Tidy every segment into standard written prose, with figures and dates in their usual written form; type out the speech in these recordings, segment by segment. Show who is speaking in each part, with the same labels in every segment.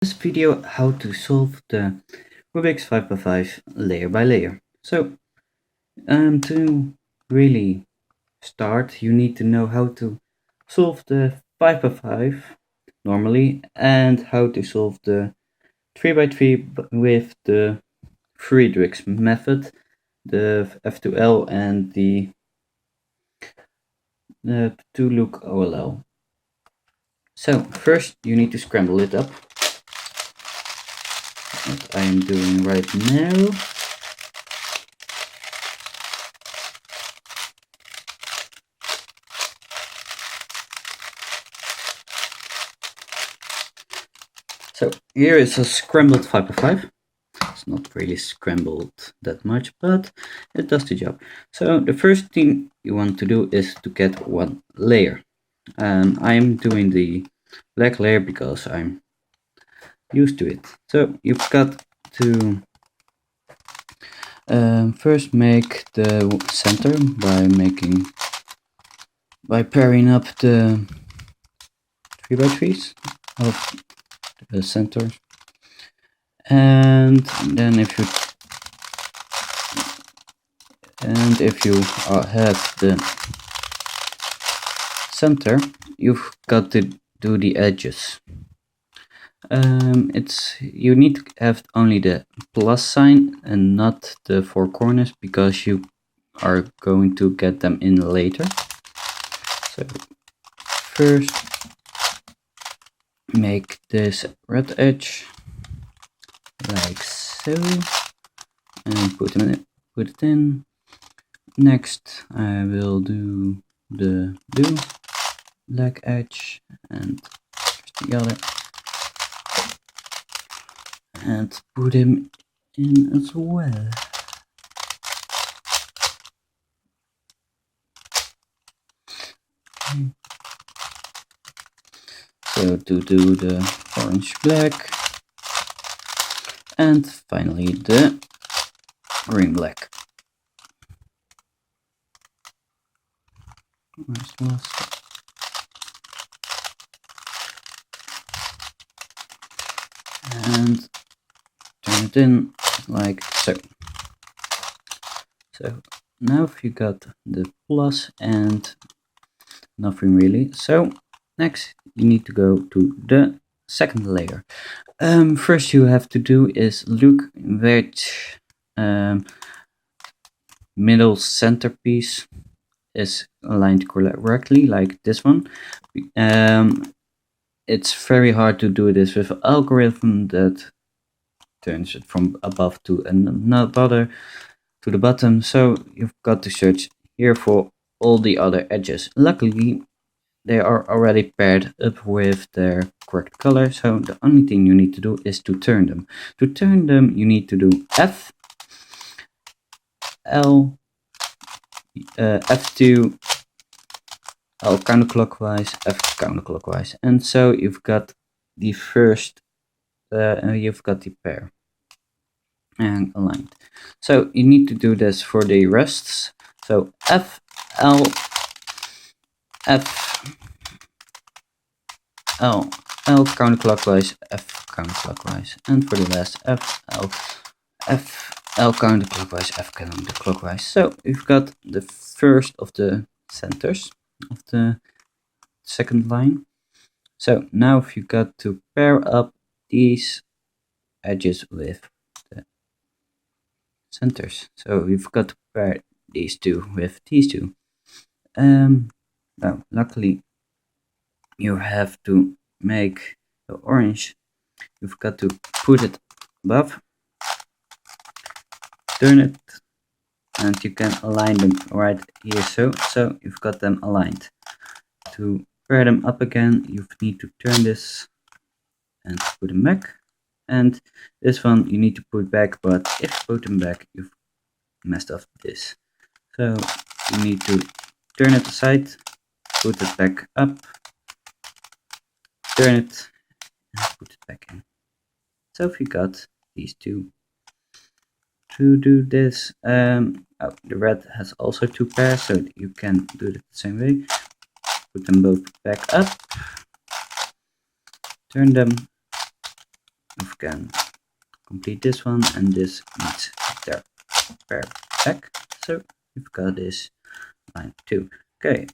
Speaker 1: This video how to solve the Rubik's 5x5 layer by layer. So to really start, you need to know how to solve the 5x5 normally and how to solve the 3x3 with the Friedrichs method, the F2L and the 2-look OLL. So first you need to scramble it up, what I am doing right now. So here is a scrambled 5x5. It's not really scrambled that much, but it does the job. So the first thing you want to do is to get one layer. I'm doing the black layer because I'm used to it. So you've got to first make the center by pairing up the 3x3s of the center, and then if you have the center, you've got to do the edges. You need to have only the plus sign and not the four corners, because you are going to get them in later. So first make this red edge like so and put it in. Next I will do the blue black edge and the other, and put him in as well. Okay. So to do the orange black, and finally the green black. Where's the last? And turn it in like so. So now if you got the plus and nothing really, so next you need to go to the second layer. First you have to do is look which middle centerpiece is aligned correctly, like this one. It's very hard to do this with an algorithm that turns it from above to another to the bottom, so you've got to search here for all the other edges. Luckily they are already paired up with their correct color, so the only thing you need to do is to turn them. To turn them you need to do F, L, F2, L counterclockwise, F counterclockwise, and so you've got the first, you've got the pair and aligned. So you need to do this for the rests. So F, L, F, L, L counterclockwise, F counterclockwise, and for the last F, L, F, L counterclockwise, F counterclockwise. So you've got the first of the centers of the second line. So now if you got to pair up these edges with the centers, so you've got to pair these two with these two. Now luckily you have to make the orange, you've got to put it above, turn it, and you can align them right here, so you've got them aligned. To pair them up again, you need to turn this and put them back, and this one you need to put back, but if you put them back you've messed up this. So you need to turn it aside, put it back up, turn it, and put it back in. So if you got these two. To do this, the red has also two pairs, so you can do it the same way. Put them both back up, turn them, can complete this one, and this needs their pair back. So you've got this line too. Okay,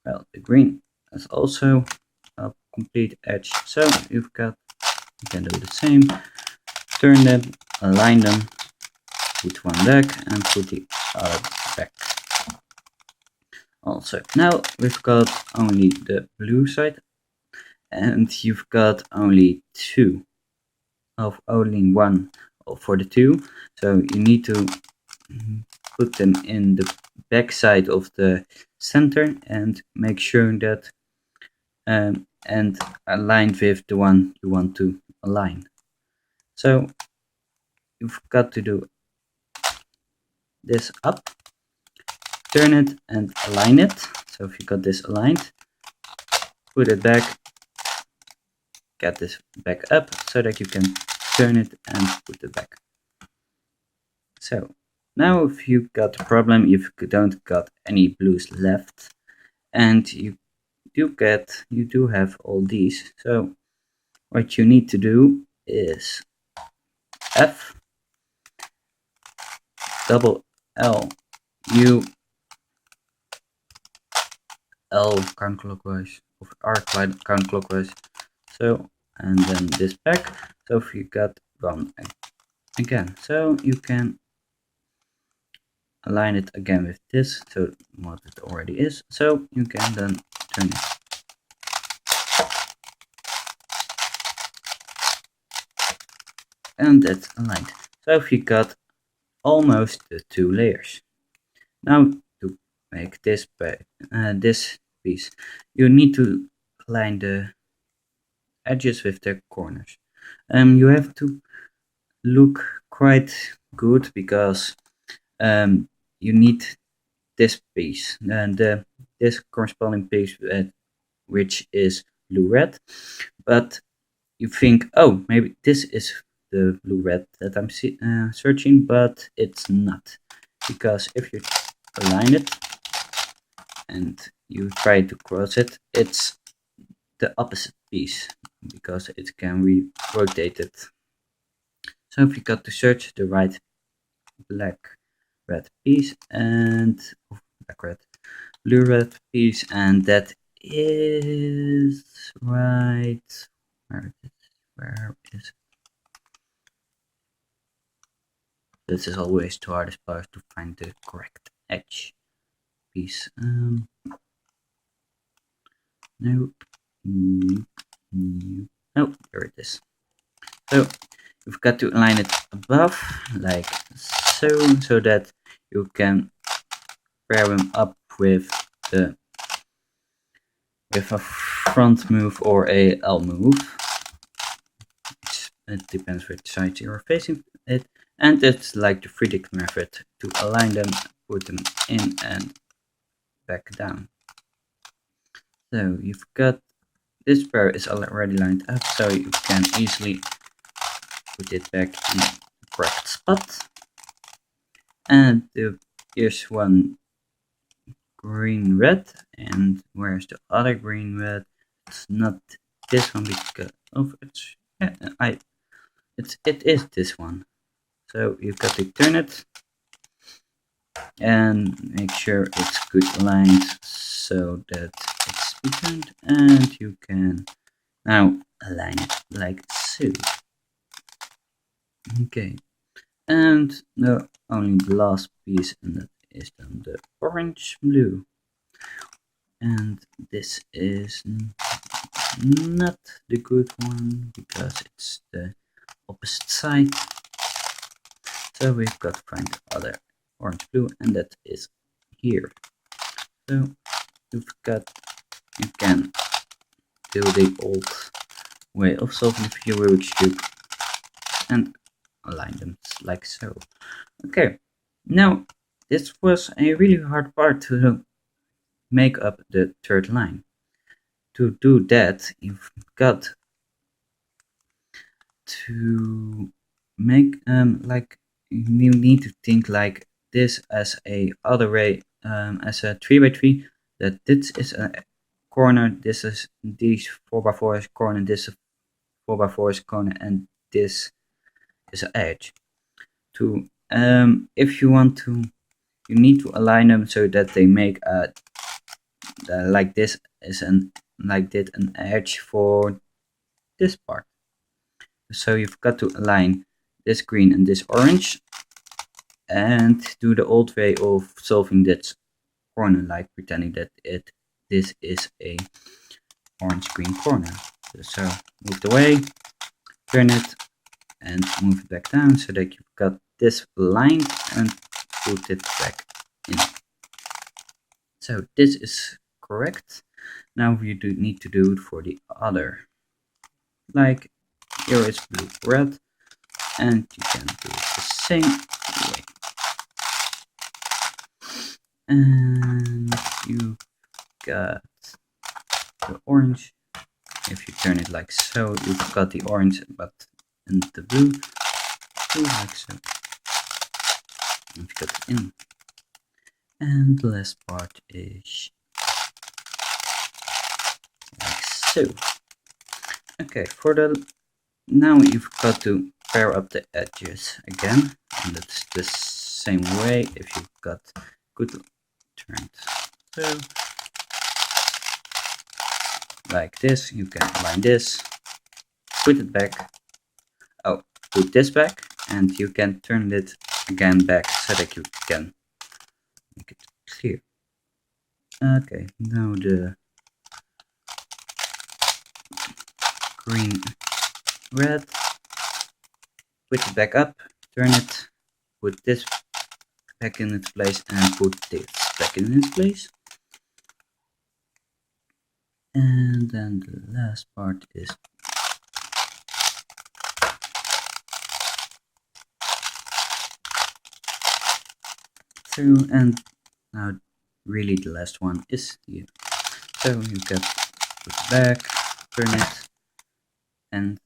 Speaker 1: well, the green is also a complete edge, so you can do the same. Turn them, align them, put one back and put the other back. Also, now we've got only the blue side, and you've got only only one for the two, so you need to put them in the back side of the center and make sure that and aligned with the one you want to align. So you've got to do this up, turn it and align it. So if you got this aligned, put it back, get this back up so that you can turn it and put it back. So now if you got a problem, if you don't got any blues left, and you do have all these, so what you need to do is F double L U L counterclockwise of R counterclockwise. So and then this back. So if you got one again, so you can align it again with this, so what it already is. So you can then turn it. And that's aligned. So if you got almost the two layers. Now to make this this piece, you need to align the edges with the corners. You have to look quite good because you need this piece and this corresponding piece which is blue red, but you think, oh, maybe this is the blue red that I'm searching, but it's not, because if you align it and you try to cross it, it's the opposite piece because it can be rotated. So if you got to search the right black red piece and black red blue red piece, and that is right, where is it? This is always the hardest part, to find the correct edge piece. Nope. Oh, there it is. So you've got to align it above like so that you can pair them up with a front move or a L move. It depends which side you're facing it, and it's like the Rubik method to align them, put them in and back down. So you've got this pair is already lined up, so you can easily put it back in the correct spot. And here's one green red, and where's the other green red? It's not this one because of it's it is this one. So you've got to turn it and make sure it's good aligned so that it's turned, and you can now align it like so. Okay, and the only last piece, and that is then the orange blue, and this is not the good one because it's the opposite side. So we've got to find the other orange blue, and that is here. So you can do the old way of solving the Rubik's cube and align them like so. Okay, now this was a really hard part to make up the third line. To do that, you've got to make like you need to think like this as a other way, as a 3x3, that this is a corner, this is these 4x4 is corner, this 4x4 is corner, and this is an edge. To if you want to, you need to align them so that they make a like this is an like did an edge for this part. So you've got to align this green and this orange, and do the old way of solving that corner, like pretending that this is a orange green corner. So move it away, turn it, and move it back down so that you've got this aligned, and put it back in. So this is correct. Now we need to do it for the other. Like here is blue, red, and you can do it the same way. And you got the orange. If you turn it like so, you've got the orange, but in the blue, like so. You've got it in. And the last part is like so. Okay, for the now you've got to pair up the edges again, and that's the same way. If you've got good turned so like this, you can align this, put it back, put this back, and you can turn it again back so that you can make it clear. Okay, now the green, red, put it back up, turn it, put this back in its place, and put this back in its place. And then the last part is through, and now really the last one is here. So you can put it back, turn it, and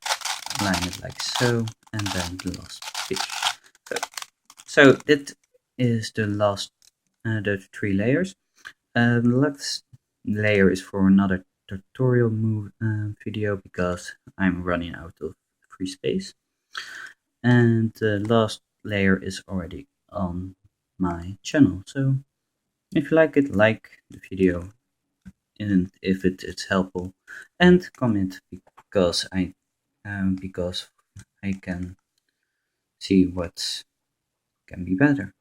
Speaker 1: line it like so, and then the last piece. So that is the last, the 3 layers. The last layer is for another tutorial video, because I'm running out of free space. And the last layer is already on my channel. So if you like it, like the video, and if it's helpful, and comment, because I can see what can be better.